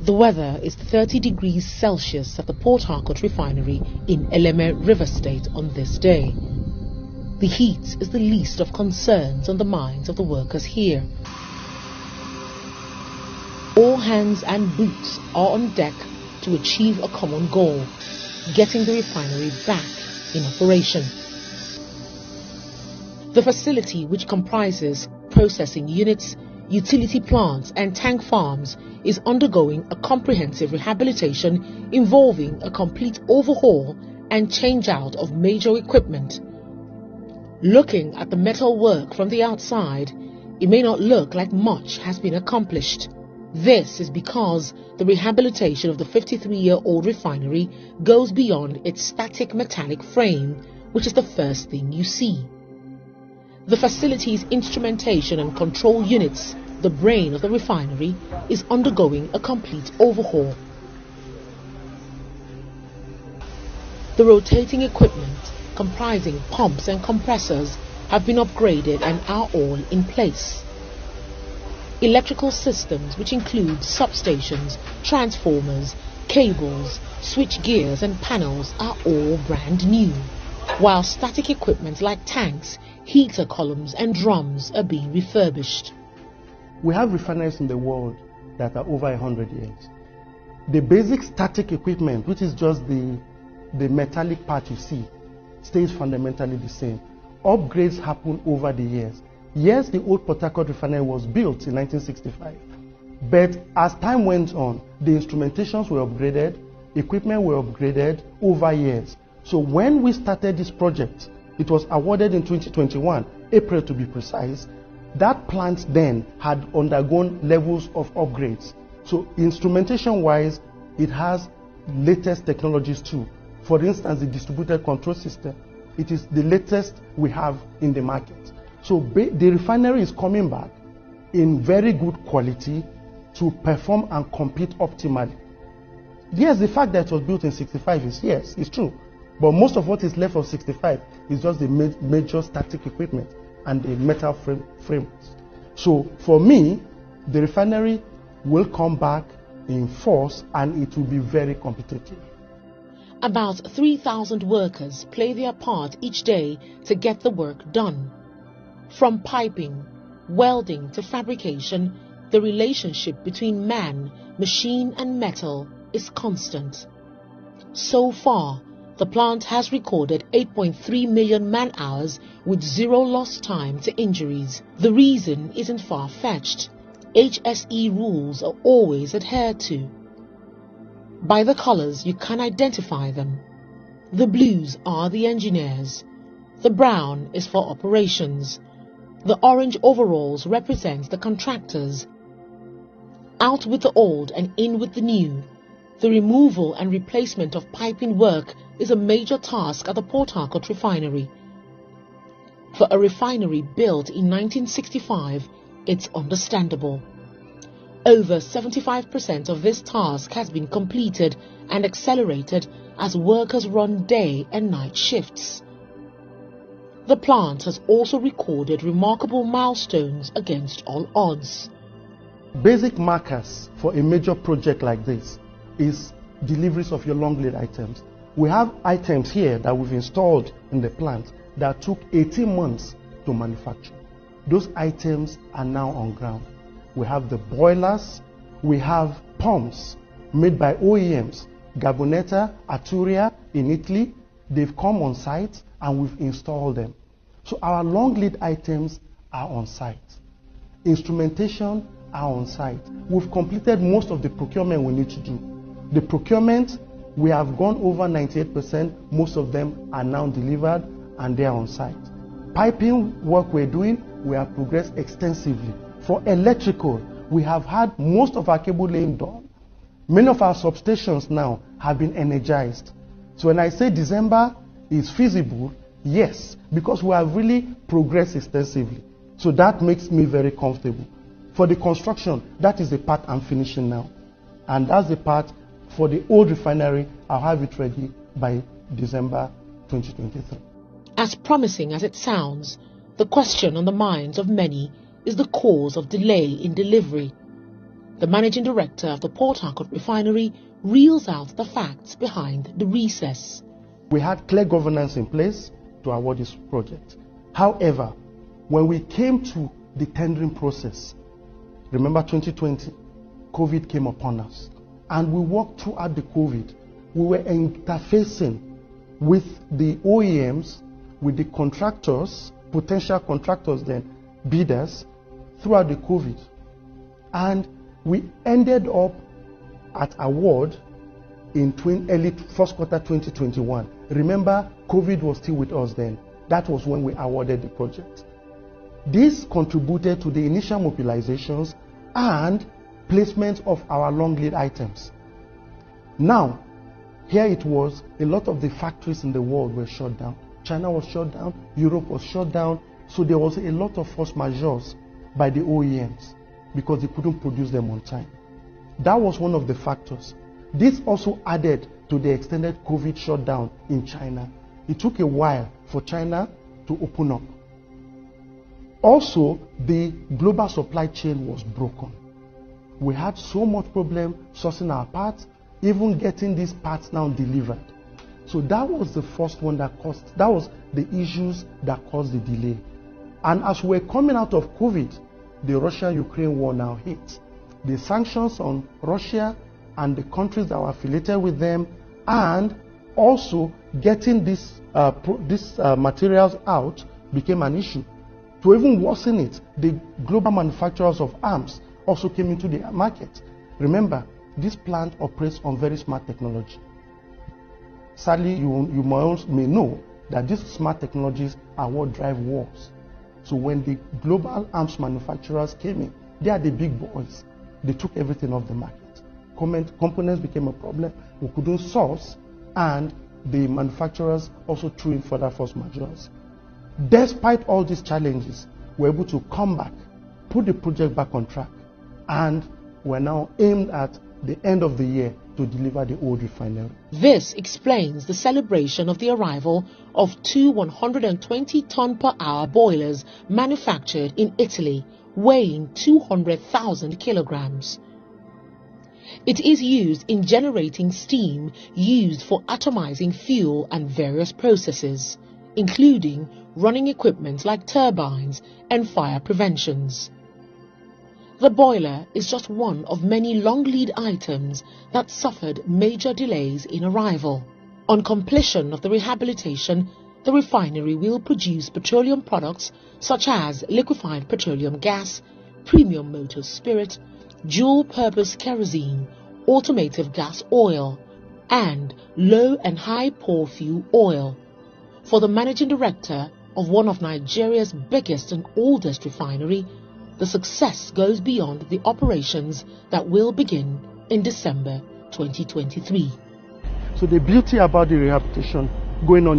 The weather is 30 degrees Celsius at the Port Harcourt Refinery in Eleme, River State on this day. The heat is the least of concerns on the minds of the workers here. All hands and boots are on deck to achieve a common goal, getting the refinery back in operation. The facility, which comprises processing units, utility plants and tank farms, is undergoing a comprehensive rehabilitation involving a complete overhaul and change-out of major equipment. Looking at the metal work from the outside, it may not look like much has been accomplished. This is because the rehabilitation of the 53-year-old refinery goes beyond its static metallic frame, which is the first thing you see. The facility's instrumentation and control units, the brain of the refinery, is undergoing a complete overhaul. The rotating equipment, comprising pumps and compressors, have been upgraded and are all in place. Electrical systems, which include substations, transformers, cables, switch gears and panels, are all brand new, while static equipment like tanks, heater columns and drums are being refurbished. We have refineries in the world that are over 100 years. The basic static equipment, which is just the metallic part you see, stays fundamentally the same. Upgrades happen over the years. Yes, the old Port Harcourt refinery was built in 1965, but as time went on, the instrumentations were upgraded, equipment were upgraded over years. So when we started this project, it was awarded in 2021, April to be precise. That plant then had undergone levels of upgrades. So instrumentation-wise, it has latest technologies too. For instance, the distributed control system, it is the latest we have in the market. So the refinery is coming back in very good quality to perform and compete optimally. Yes, the fact that it was built in 65 is, yes, it's true. But most of what is left of 65 is just the major static equipment and the metal frames. So for me, the refinery will come back in force and it will be very competitive. About 3,000 workers play their part each day to get the work done. From piping, welding to fabrication, the relationship between man, machine and metal is constant. So far, the plant has recorded 8.3 million man-hours with zero lost time to injuries. The reason isn't far-fetched. HSE rules are always adhered to. By the colors, you can identify them. The blues are the engineers. The brown is for operations. The orange overalls represent the contractors. Out with the old and in with the new. The removal and replacement of piping work is a major task at the Port Harcourt Refinery. For a refinery built in 1965, it's understandable. Over 75% of this task has been completed and accelerated as workers run day and night shifts. The plant has also recorded remarkable milestones against all odds. Basic markers for a major project like this is deliveries of your long lead items. We have items here that we've installed in the plant that took 18 months to manufacture. Those items are now on ground. We have the boilers, we have pumps made by OEMs, Gabonetta, Arturia in Italy. They've come on site and we've installed them. So our long lead items are on site. Instrumentation are on site. We've completed most of the procurement we need to do. The procurement, we have gone over 98%. Most of them are now delivered and they are on site. Piping work we're doing, we have progressed extensively. For electrical, we have had most of our cable laying done. Many of our substations now have been energized. So when I say December is feasible, yes, because we have really progressed extensively. So that makes me very comfortable. For the construction, that is the part I'm finishing now. And that's the part for the old refinery. I'll have it ready by December 2023. As promising as it sounds, the question on the minds of many is the cause of delay in delivery. The managing director of the Port Harcourt Refinery reels out the facts behind the recess. We had clear governance in place to award this project. However, when we came to the tendering process, remember 2020, COVID came upon us, and we worked throughout the COVID. We were interfacing with the OEMs, with the contractors, potential contractors then, bidders, throughout the COVID. And we ended up at award in early first quarter 2021. Remember, COVID was still with us then. That was when we awarded the project. This contributed to the initial mobilizations and placement of our long lead items. Now, here it was, a lot of the factories in the world were shut down. China was shut down, Europe was shut down, so there was a lot of force majeures by the OEMs because they couldn't produce them on time. That was one of the factors. This also added to the extended COVID shutdown in China. It took a while for China to open up. Also, the global supply chain was broken. We had so much problem sourcing our parts, even getting these parts now delivered. So that was the first one that was the issues that caused the delay. And as we're coming out of COVID, the Russia-Ukraine war now hit. The sanctions on Russia and the countries that were affiliated with them, and also getting these materials out became an issue. To even worsen it, the global manufacturers of arms also came into the market. Remember, this plant operates on very smart technology. Sadly, you may know that these smart technologies are what drive wars. So when the global arms manufacturers came in, they are the big boys. They took everything off the market. Components became a problem. We couldn't source, and the manufacturers also threw in further force majeures. Despite all these challenges, we're able to come back, put the project back on track, and we're now aimed at the end of the year to deliver the old refinery. This explains the celebration of the arrival of two 120-ton-per-hour boilers manufactured in Italy, weighing 200,000 kilograms. It is used in generating steam used for atomizing fuel and various processes, including running equipment like turbines and fire preventions. The boiler is just one of many long lead items that suffered major delays in arrival. On completion of the rehabilitation, the refinery will produce petroleum products such as liquefied petroleum gas, premium motor spirit, dual-purpose kerosene, automotive gas oil, and low and high pore fuel oil. For the managing director of one of Nigeria's biggest and oldest refinery, the success goes beyond the operations that will begin in December 2023. So the beauty about the rehabilitation going on